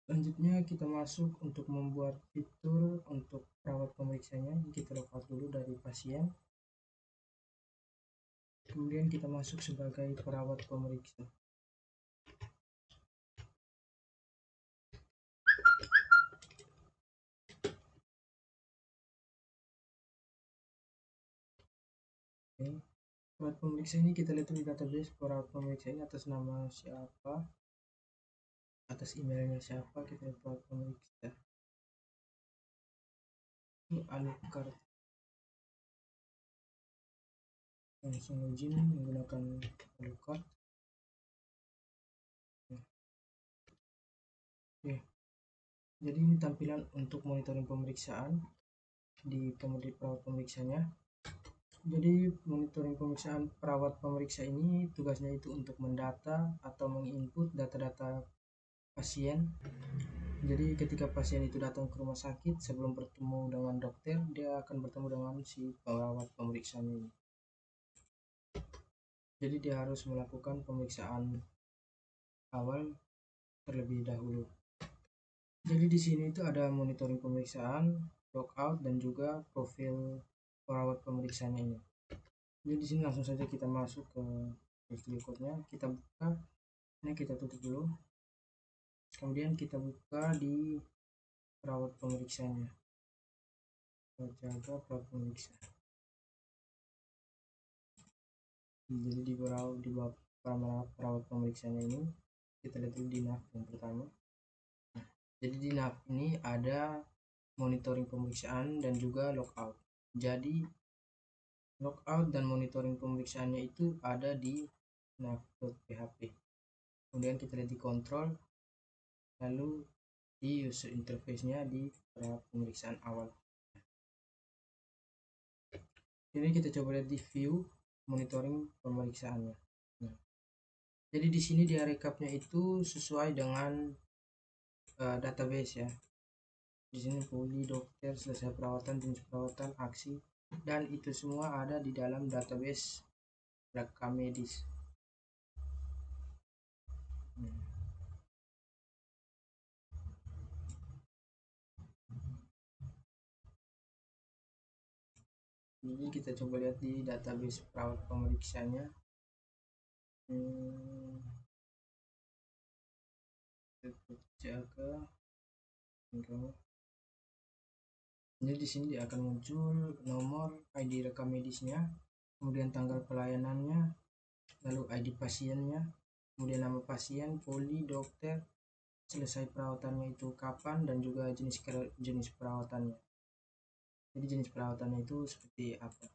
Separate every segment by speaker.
Speaker 1: Selanjutnya kita masuk untuk membuat fitur untuk perawat pemeriksanya. Kita login dulu dari pasien. Kemudian kita masuk sebagai perawat pemeriksa. Oke. Perawat pemeriksa ini kita lihat di database perawat pemeriksa ini atas nama siapa, atas emailnya siapa, kita lihat perawat pemeriksa. Ini Alucard. Langsung login menggunakan Alucard. Oke. Jadi ini tampilan untuk monitoring pemeriksaan di perawat pemeriksanya. Jadi monitoring pemeriksaan perawat pemeriksa ini tugasnya itu untuk mendata atau menginput data-data pasien. Jadi ketika pasien itu datang ke rumah sakit, sebelum bertemu dengan dokter, dia akan bertemu dengan si perawat pemeriksaan ini. Jadi dia harus melakukan pemeriksaan awal terlebih dahulu. Jadi di sini itu ada monitoring pemeriksaan, logout, dan juga profil perawat pemeriksanya ini. Jadi di sini langsung saja kita masuk ke berikutnya, kita buka. Ini kita tutup dulu. Kemudian kita buka di perawat pemeriksanya. Kita jaga perawat pemeriksa. Jadi di bawah perawat pemeriksanya ini kita lihat dulu di nav yang pertama. Jadi di nav ini ada monitoring pemeriksaan dan juga logout. Jadi logout dan monitoring pemeriksaannya itu ada di nav.php. Kemudian kita lihat di kontrol, lalu di user interface-nya di perawat pemeriksaan awal. Ini kita coba lihat di view monitoring pemeriksaannya. Nah, jadi di sini dia rekapnya itu sesuai dengan database ya. Di sini poli, dokter, selesai perawatan, jenis perawatan, aksi, dan itu semua ada di dalam database rekam medis. Jadi kita coba lihat di database perawat pemeriksanya. Jaga. Jadi di sini dia akan muncul nomor ID rekam medisnya, kemudian tanggal pelayanannya, lalu ID pasiennya, kemudian nama pasien, poli, dokter, selesai perawatannya itu kapan, dan juga jenis perawatannya. Jadi jenis perawatannya itu seperti apa.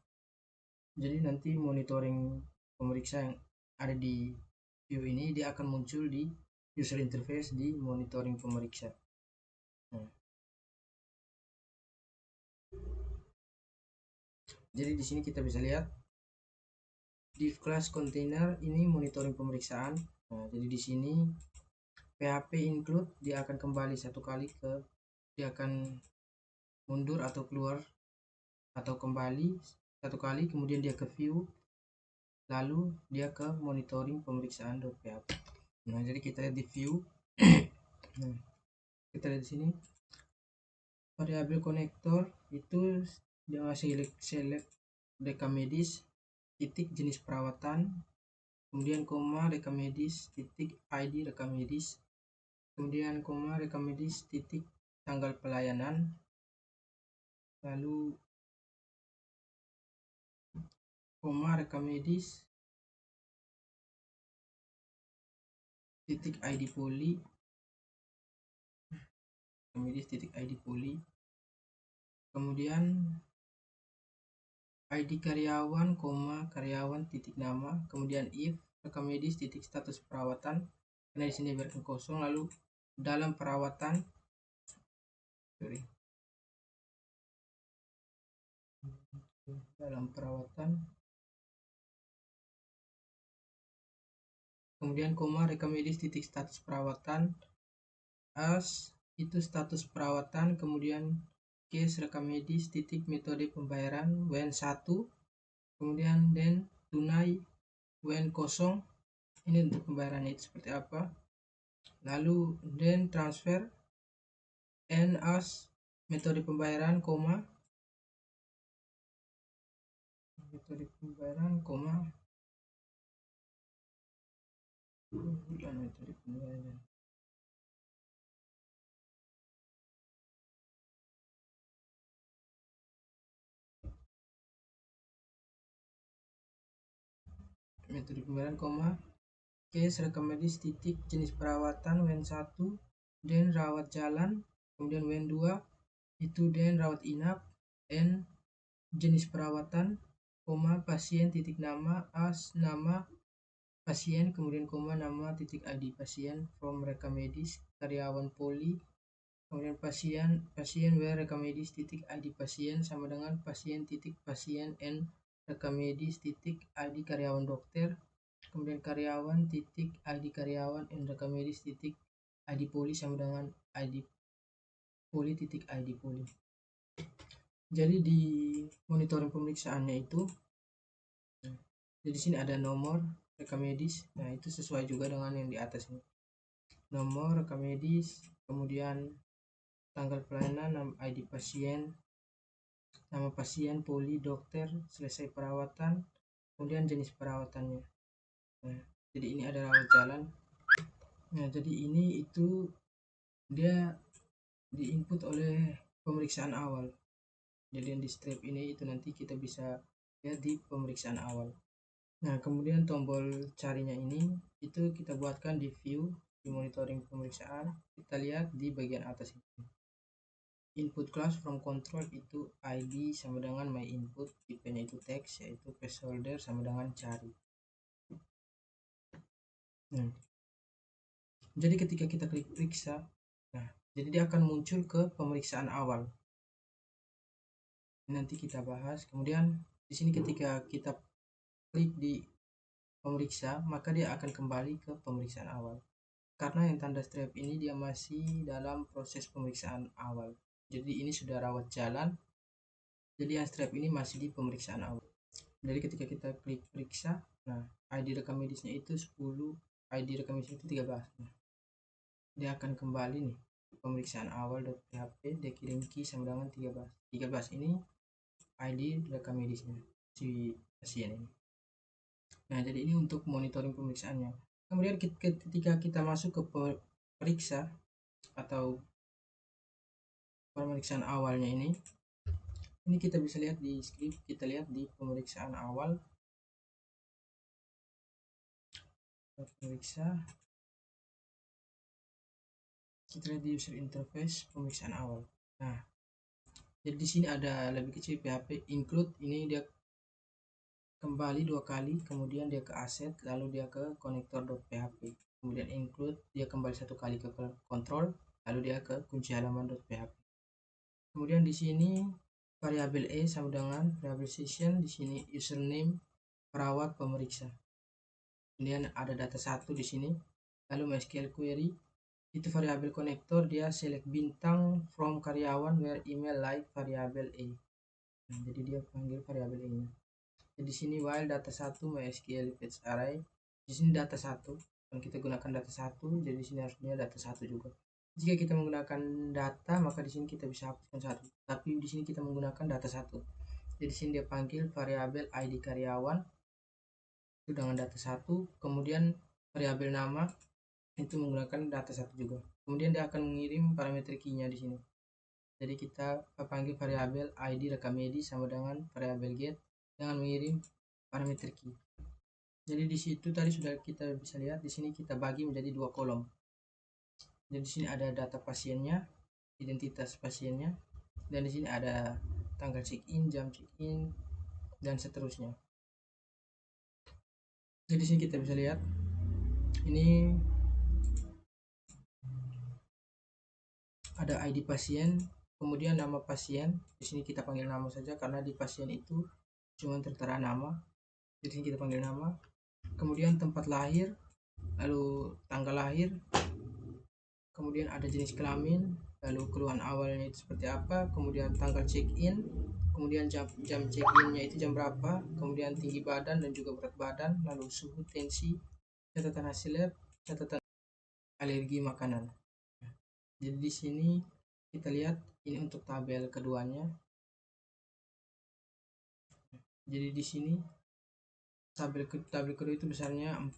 Speaker 1: Jadi nanti monitoring pemeriksa yang ada di view ini dia akan muncul di user interface di monitoring pemeriksa. Nah. Jadi di sini kita bisa lihat div class container ini monitoring pemeriksaan. Nah, jadi di sini PHP include dia akan kembali dia akan mundur atau keluar atau kembali satu kali, kemudian dia ke view, lalu dia ke monitoring pemeriksaan.php. Nah, jadi kita lihat di view. Nah, kita lihat di sini variabel konektor itu dia masih select rekam medis titik jenis perawatan, kemudian koma rekam medis titik ID rekam medis, kemudian koma rekam medis titik tanggal pelayanan, lalu koma rekam medis titik ID poli, rekam medis titik ID poli, kemudian ID karyawan, karyawan titik nama, kemudian if rekam medis titik status perawatan, karena di sini biarkan kosong, lalu dalam perawatan, kemudian koma rekam medis titik status perawatan, as itu status perawatan, kemudian case rekam medis titik metode pembayaran WN1, kemudian then tunai WN0, ini untuk pembayarannya itu seperti apa, lalu then transfer N as metode pembayaran, metode pembayaran, bulan metode pembayaran. Metode pembayaran, case rekam medis titik jenis perawatan WN1 dan rawat jalan, kemudian WN2 itu dan rawat inap, N jenis perawatan, pasien titik nama as nama pasien, kemudian nama titik ID pasien from rekam medis karyawan poli, kemudian pasien where rekam medis titik ID pasien sama dengan pasien titik pasien N rekam medis titik ID karyawan dokter, kemudian karyawan titik ID karyawan N rekam medis titik ID poli sama dengan ID poli titik ID poli. Jadi di monitoring pemeriksaannya itu, jadi sini ada nomor rekam medis. Nah, itu sesuai juga dengan yang di atas ini. Nomor rekam medis, kemudian tanggal pelayanan, nama ID pasien, nama pasien, poli, dokter, selesai perawatan, kemudian jenis perawatannya. Nah, jadi ini ada rawat jalan. Nah, jadi ini itu dia diinput oleh pemeriksaan awal. Jadi yang di strip ini itu nanti kita bisa lihat di pemeriksaan awal. Nah, kemudian tombol carinya ini itu kita buatkan di view di monitoring pemeriksaan. Kita lihat di bagian atas ini. Input class from control itu ID sama dengan my input, tipenya itu text yaitu placeholder sama dengan cari. Jadi ketika kita klik periksa, nah jadi dia akan muncul ke pemeriksaan awal. Nanti kita bahas. Kemudian di sini ketika kita klik di pemeriksa, maka dia akan kembali ke pemeriksaan awal. Karena yang tanda strip ini dia masih dalam proses pemeriksaan awal. Jadi ini sudah rawat jalan. Jadi yang strip ini masih di pemeriksaan awal. Jadi ketika kita klik periksa, nah ID rekam medisnya itu 10, ID rekam medisnya itu 13. Nah, dia akan kembali nih pemeriksaan awal.php, dia kirim key sama dengan 13. 13 ini ID rekam medisnya si pasien ini. Nah, jadi ini untuk monitoring pemeriksaannya. Kemudian ketika kita masuk ke periksa atau pemeriksaan awalnya ini kita bisa lihat di script, kita lihat di pemeriksaan awal. Periksa, kita lihat di user interface pemeriksaan awal. Nah, jadi di sini ada lebih kecil PHP include, ini dia kembali 2 kali, kemudian dia ke aset, lalu dia ke connector.php, kemudian include dia kembali 1 kali ke control, lalu dia ke kunci halaman.php. Kemudian di sini variabel e sama dengan variabel session, di sini username perawat pemeriksa. Kemudian ada data 1 di sini, lalu MySQL query itu variabel konektor, dia select bintang from karyawan where email like variabel e. Nah, jadi dia panggil variabel e nya. Jadi di sini while data 1 MySQL fetch array, di sini data 1 dan kita gunakan data 1, jadi di sini harusnya data 1 juga. Jika kita menggunakan data, maka di sini kita bisa hapuskan 1, tapi di sini kita menggunakan data 1. Jadi di sini dia panggil variabel ID karyawan itu dengan data 1, kemudian variabel nama itu menggunakan data 1 juga. Kemudian dia akan mengirim parameter key-nya di sini. Jadi kita panggil variabel ID rekam medis sama dengan variabel get dengan mengirim parameter key. Jadi di situ tadi sudah kita bisa lihat, di sini kita bagi menjadi 2 kolom. Jadi di sini ada data pasiennya, identitas pasiennya, dan di sini ada tanggal check-in, jam check-in, dan seterusnya. Jadi di sini kita bisa lihat ini ada ID pasien, kemudian nama pasien. Di sini kita panggil nama saja karena di pasien itu cuma tertera nama. Di sini kita panggil nama. Kemudian tempat lahir, lalu tanggal lahir, kemudian ada jenis kelamin, lalu keluhan awalnya itu seperti apa, kemudian tanggal check-in, kemudian jam check-innya itu jam berapa, kemudian tinggi badan dan juga berat badan, lalu suhu, tensi, catatan hasil lab, catatan alergi makanan. Jadi di sini kita lihat ini untuk tabel keduanya. Jadi di sini tabel kedua itu besarnya 4.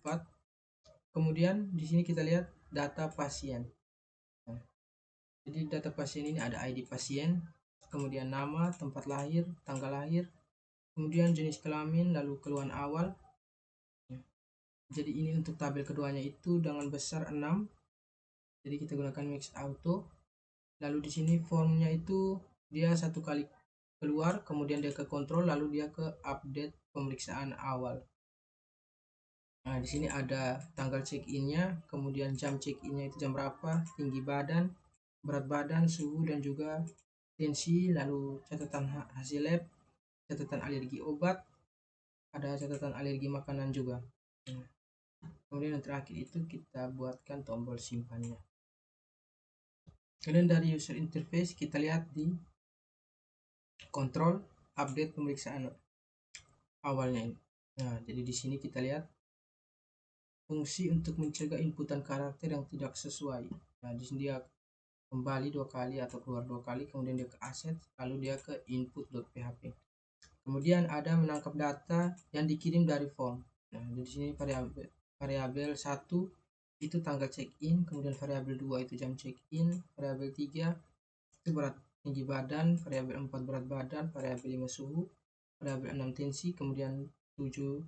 Speaker 1: Kemudian di sini kita lihat data pasien. Nah, jadi data pasien ini ada ID pasien, kemudian nama, tempat lahir, tanggal lahir, kemudian jenis kelamin, lalu keluhan awal. Jadi ini untuk tabel keduanya itu dengan besar 6. Jadi kita gunakan mix auto. Lalu di sini formnya itu dia satu kali keluar, kemudian dia ke kontrol, lalu dia ke update pemeriksaan awal. Nah, di sini ada tanggal check-innya, kemudian jam check-innya itu jam berapa, tinggi badan, berat badan, suhu, dan juga tensi, lalu catatan hasil lab, catatan alergi obat, ada catatan alergi makanan juga. Kemudian yang terakhir itu kita buatkan tombol simpannya. Kemudian dari user interface kita lihat di kontrol update pemeriksaan awalnya ini. Nah, jadi di sini kita lihat fungsi untuk mencegah inputan karakter yang tidak sesuai. Nah, di sini dia kembali 2 kali atau keluar 2 kali, kemudian dia ke aset, lalu dia ke input.php. Kemudian ada menangkap data yang dikirim dari form. Nah, di sini variabel 1 itu tanggal check-in, kemudian variabel 2 itu jam check-in, variabel 3 itu berat tinggi badan, variabel 4 berat badan, variabel 5 suhu, variabel 6 tensi, kemudian 7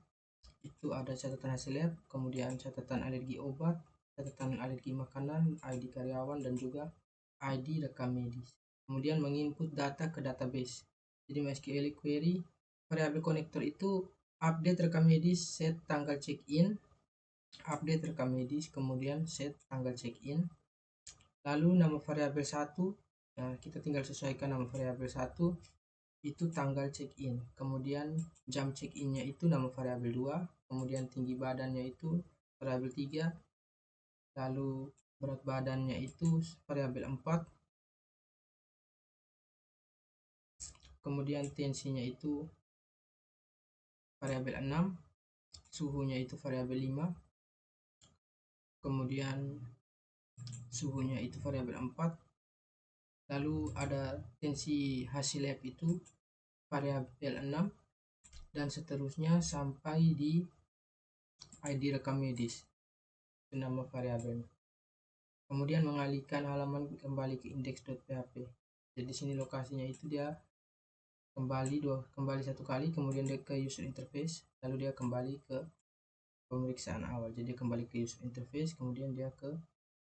Speaker 1: itu ada catatan hasil lab, kemudian catatan alergi obat, catatan alergi makanan, ID karyawan, dan juga ID rekam medis. Kemudian menginput data ke database. Jadi MySQL query, variabel konektor itu update rekam medis, set tanggal check-in, update rekam medis, kemudian set tanggal check-in. Lalu nama variabel 1, nah kita tinggal sesuaikan nama variabel 1 itu tanggal check-in, kemudian jam check-innya itu nama variabel 2, kemudian tinggi badannya itu variabel 3, lalu berat badannya itu variabel 4, kemudian tensinya itu variabel 6, suhunya itu variabel 5, kemudian suhunya itu variabel 4, lalu ada tensi hasil lab itu variabel 6, dan seterusnya sampai di ID rekam medis, itu nama variabel. Kemudian mengalihkan halaman kembali ke index.php. Jadi sini lokasinya itu dia kembali satu kali, kemudian dia ke user interface, lalu dia kembali ke pemeriksaan awal. Jadi kembali ke user interface, kemudian dia ke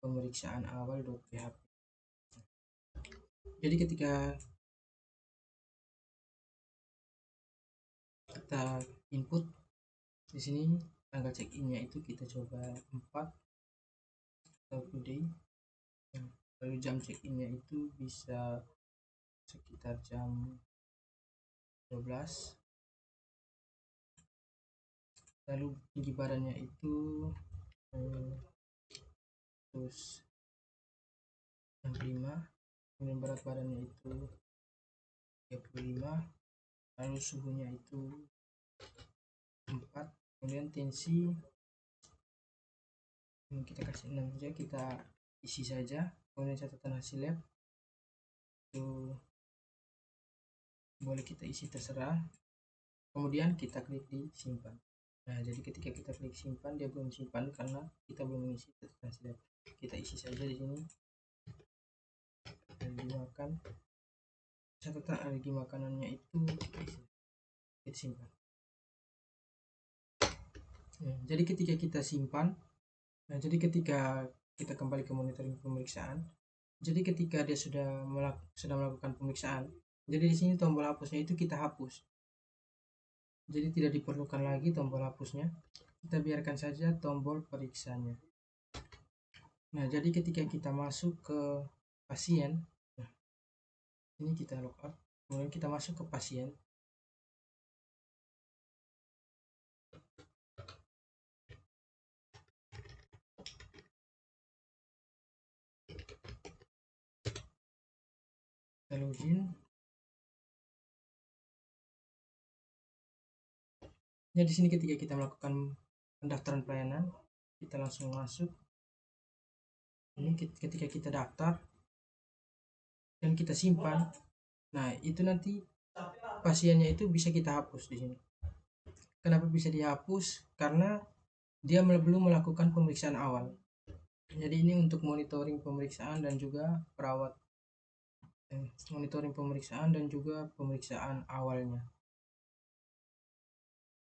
Speaker 1: pemeriksaan awal.php. Jadi ketika kita input di sini tanggal check-innya itu kita coba 4 atau today, lalu jam check-innya itu bisa sekitar jam 12, lalu tinggi badannya itu terus 65, kemudian berat badannya itu 35, lalu suhunya itu 4, kemudian tensi kita kasih 6 saja, kita isi saja. Kemudian catatan hasil lab itu boleh kita isi terserah, kemudian kita klik di simpan. Nah, jadi ketika kita klik simpan dia belum simpan karena kita belum mengisi catatan hasil lab. Kita isi saja di sini alergi makan, catatan alergi makanannya itu kita isi, kita simpan. Jadi ketika kita simpan, nah jadi ketika kita kembali ke monitoring pemeriksaan, jadi ketika dia sudah melakukan pemeriksaan, jadi di sini tombol hapusnya itu kita hapus. Jadi tidak diperlukan lagi tombol hapusnya, kita biarkan saja tombol periksanya. Nah, jadi ketika kita masuk ke pasien, nah, ini kita logout, kemudian kita masuk ke pasien. Kita login. Nah, di sini ketika kita melakukan pendaftaran pelayanan, kita langsung masuk. Ini ketika kita daftar, dan kita simpan. Nah, itu nanti pasiennya itu bisa kita hapus di sini. Kenapa bisa dihapus? Karena dia belum melakukan pemeriksaan awal. Jadi ini untuk monitoring pemeriksaan dan juga monitoring pemeriksaan dan juga pemeriksaan awalnya.